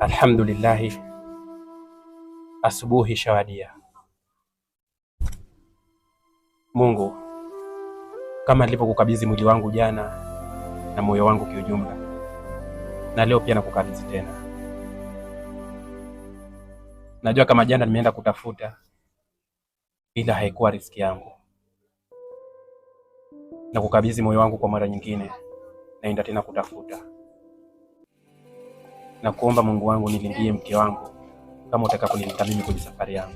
Alhamdulillah, asubuhi shawadia. Mungu, kama nilivyokukabidhi mwili wangu jana na moyo wangu kiujumla, na leo pia nakukabidhi tena. Najua kama jana nimeenda kutafuta, ila haikuwa riziki yangu. Nakukabidhi moyo wangu kwa mara nyingine, naenda tena kutafuta. Na kuomba Mungu wangu nilindie mke wangu kama utakaponilinda mimi kwenye safari yangu.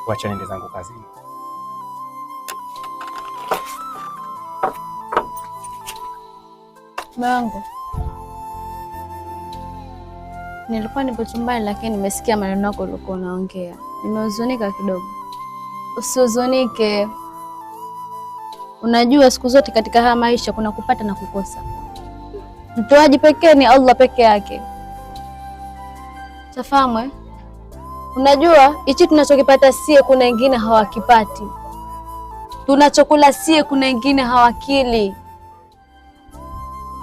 Wacha niende zangu kazini. Mungu, nilikuwa nipo chumbani lakini nimesikia maneno yako ulikuwa unaongea. Nimehuzunika kidogo. Usihuzunike. Unajua siku zote katika haya maisha kuna kupata na kukosa. Mtoaji pekee ni Allah peke yake. Tafahamu? Unajua hichi tunachokipata sie kuna wengine hawakipati. Tunachokula sie kuna wengine hawakili.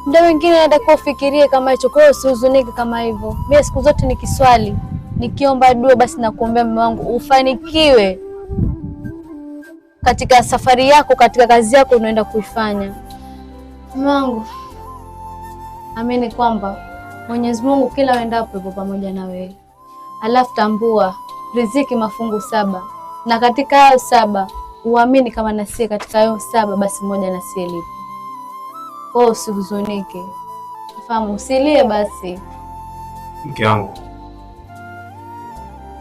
Ndio wengine nataka ufikirie kama hicho, kwa hiyo usihuzunike kama hivyo. Mimi siku zote nikiswali, nikiomba dua basi na kuombea mume wangu ufanikiwe katika safari yako, katika kazi yako unaenda kuifanya. Mume wangu, amini kwamba Mwenyezi Mungu kila uendapo yupo pamoja na wewe. Alafu tambua riziki mafungu 7, na katika hayo 7 uamini kama nasie katika hayo 7 basi moja nasie lipo. Kwa hiyo usihuzunike. Fahamu, usilie basi. Mke wangu,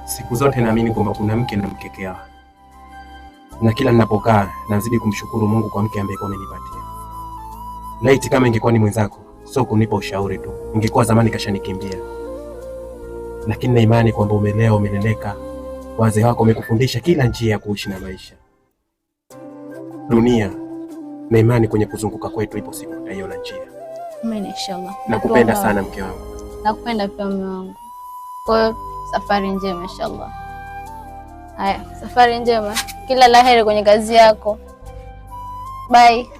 siku zote naamini kwamba kuna mke na mkekea, na kila ninapokaa nazidi kumshukuru Mungu kwa mke ambaye amenipatia. Laiti kama ingekuwa ni mwenzako, sio kunipa ushauri tu, ingekuwa zamani kashanikimbia. Lakini na imani kwamba umelea, umeleleka, wazee wako wamekufundisha kila njia ya kuishi na maisha. Dunia na imani kwenye kuzunguka kwetu, ipo siku tutaiona njia. Amen, inshallah. Nakupenda sana mke wangu. Nakupenda pia mume wangu. Kwa hiyo safari njema inshallah. Haya, safari njema. Kila laheri kwenye kazi yako. Bye.